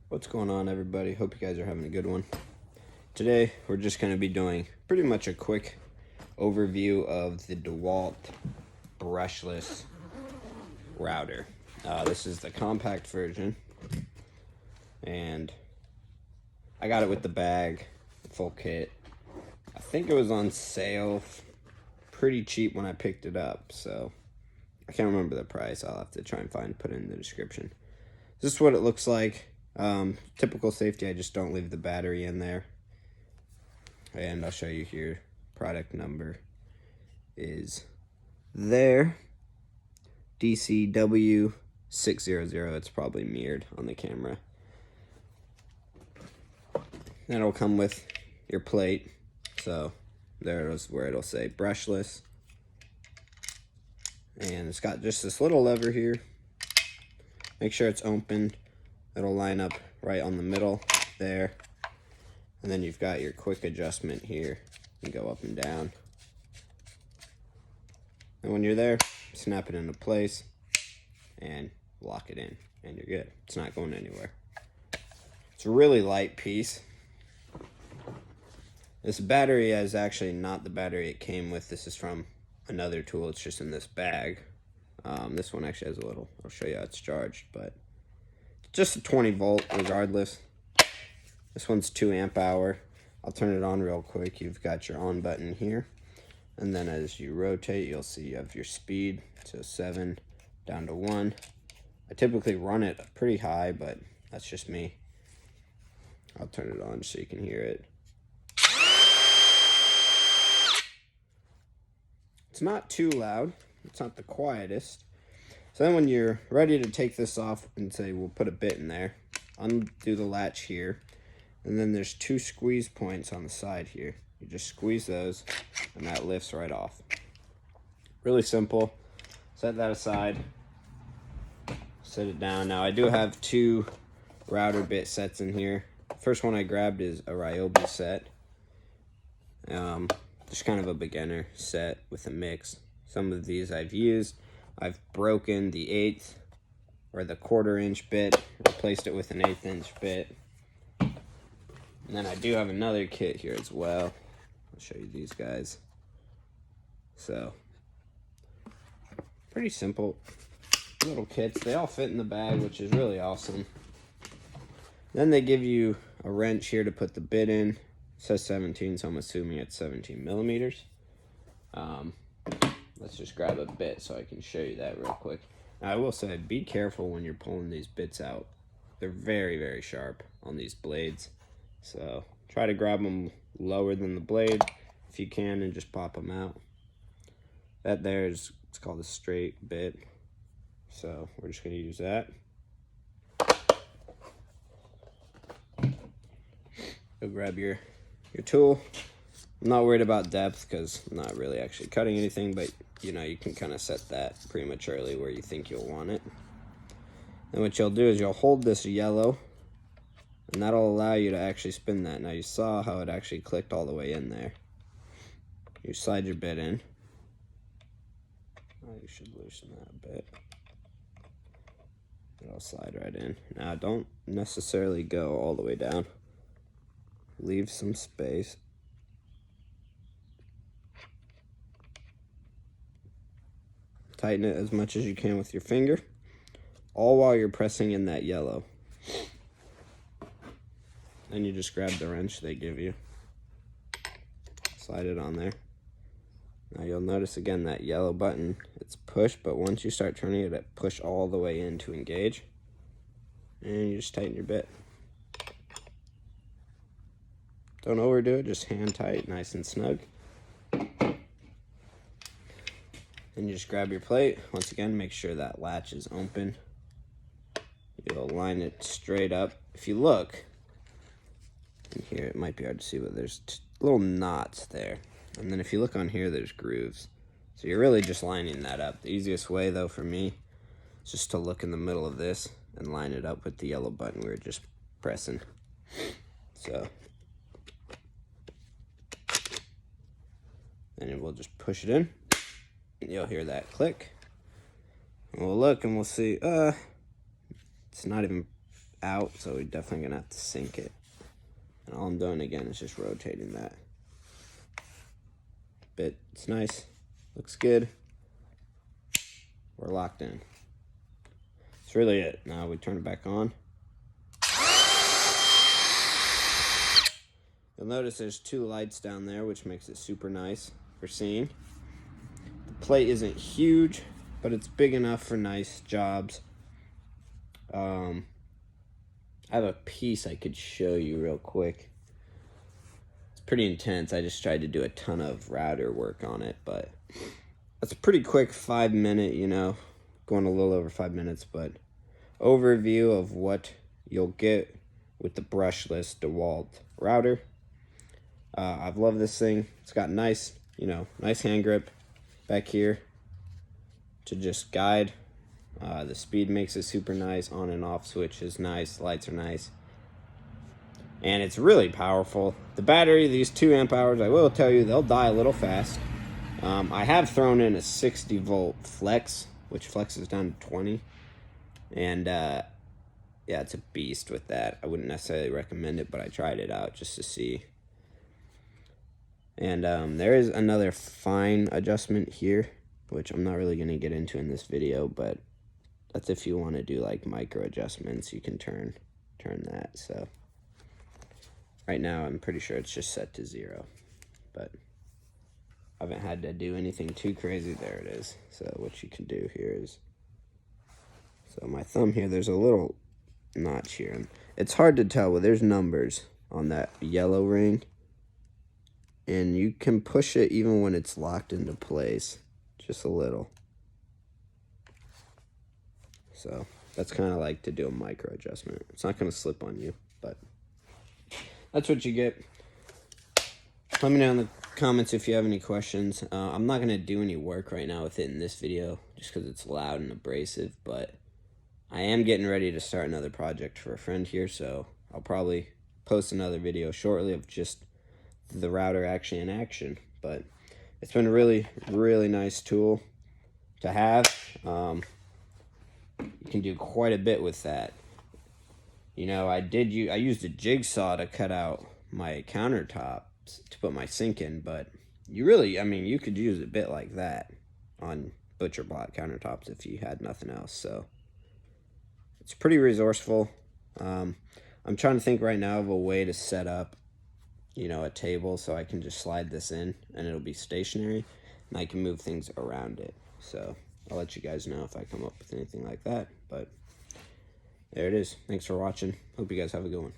What's going on, everybody? Hope you guys are having a good one. Today we're just going to be doing pretty much a quick overview of the DeWalt Brushless router. This is the compact version, and I got it with the bag, full kit. I think it was on sale pretty cheap when I picked it up, so I can't remember the price. I'll have to try and put it in the description. This is what it looks like. Typical safety, I just don't leave the battery in there. And I'll show you here. Product number is there. DCW600. It's probably mirrored on the camera. Then it'll come with your plate. So there is where it'll say brushless. And it's got just this little lever here. Make sure it's open. It'll line up right on the middle there. And then you've got your quick adjustment here. You can go up and down. And when you're there, snap it into place and lock it in. And you're good. It's not going anywhere. It's a really light piece. This battery is actually not the battery it came with. This is from another tool. It's just in this bag. This one actually has a little, I'll show you how it's charged, but just a 20 volt regardless. This one's 2 amp hour. I'll turn it on real quick. You've got your on button here, and then as you rotate, you'll see you have your speed. So 7 down to 1. I typically run it pretty high, but that's just me. I'll turn it on so you can hear it. It's not too loud. It's not the quietest. So then when you're ready to take this off and say we'll put a bit in there, undo the latch here, and then there's 2 squeeze points on the side here. You just squeeze those and that lifts right off. Really simple. Set that aside. Set it down. Now I do have 2 router bit sets in here. First one I grabbed is a Ryobi set. Just kind of a beginner set with a mix. Some of these I've used. I've broken the 1/8 or the 1/4 inch bit, replaced it with an 1/8 inch bit. And then I do have another kit here as well. I'll show you these guys. So, pretty simple little kits. They all fit in the bag, which is really awesome. Then they give you a wrench here to put the bit in. It says 17, so I'm assuming it's 17 millimeters. Let's just grab a bit so I can show you that real quick. Now, I will say, be careful when you're pulling these bits out. They're very, very sharp on these blades. So try to grab them lower than the blade if you can and just pop them out. That there is, it's called a straight bit. So we're just going to use that. Go grab your tool. I'm not worried about depth because I'm not really actually cutting anything, but you know, you can kind of set that pretty much early where you think you'll want it. And what you'll do is you'll hold this yellow, and that'll allow you to actually spin that. Now you saw how it actually clicked all the way in there. You slide your bit in. Oh, you should loosen that a bit. It'll slide right in. Now don't necessarily go all the way down. Leave some space. Tighten it as much as you can with your finger, all while you're pressing in that yellow. Then you just grab the wrench they give you, slide it on there. Now you'll notice again that yellow button, it's push, but once you start turning it, it push all the way in to engage. And you just tighten your bit. Don't overdo it, just hand tight, nice and snug. And you just grab your plate. Once again, make sure that latch is open. You'll line it straight up. If you look in here, it might be hard to see, but there's little knots there. And then if you look on here, there's grooves. So you're really just lining that up. The easiest way, though, for me, is just to look in the middle of this and line it up with the yellow button we were just pressing. So, and we'll just push it in. You'll hear that click. And we'll look and we'll see, it's not even out, so we're definitely gonna have to sink it. And all I'm doing again is just rotating that. But it's nice, looks good. We're locked in. That's really it. Now we turn it back on. You'll notice there's 2 lights down there, which makes it super nice for seeing. The plate isn't huge, but it's big enough for nice jobs. I have a piece I could show you real quick. It's pretty intense. I just tried to do a ton of router work on it, but that's a pretty quick 5-minute, you know, going a little over 5 minutes, but overview of what you'll get with the brushless DeWalt router. I've loved this thing. It's got nice, you know, nice hand grip back here to just guide. The speed makes it super nice. On and off switch is nice. Lights are nice. And it's really powerful. The battery, these 2 amp hours, I will tell you, they'll die a little fast. I have thrown in a 60 volt flex, which flexes down to 20. And yeah, it's a beast with that. I wouldn't necessarily recommend it, but I tried it out just to see. And there is another fine adjustment here, which I'm not really going to get into in this video, but that's if you want to do like micro adjustments, you can turn that. So right now I'm pretty sure it's just set to 0, but I haven't had to do anything too crazy. There it is. So what you can do here is, so my thumb here, there's a little notch here. It's hard to tell, but there's numbers on that yellow ring. And you can push it even when it's locked into place, just a little. So that's kind of like to do a micro adjustment. It's not going to slip on you, but that's what you get. Let me know in the comments if you have any questions. I'm not going to do any work right now with it in this video, just because it's loud and abrasive, but I am getting ready to start another project for a friend here, so I'll probably post another video shortly of just the router actually in action. But it's been a really, really nice tool to have. You can do quite a bit with that. You know, I used a jigsaw to cut out my countertops to put my sink in, but you really, I mean, you could use a bit like that on butcher block countertops if you had nothing else. So it's pretty resourceful. I'm trying to think right now of a way to set up, you know, a table so I can just slide this in and it'll be stationary and I can move things around it. So I'll let you guys know if I come up with anything like that, but there it is. Thanks for watching. Hope you guys have a good one.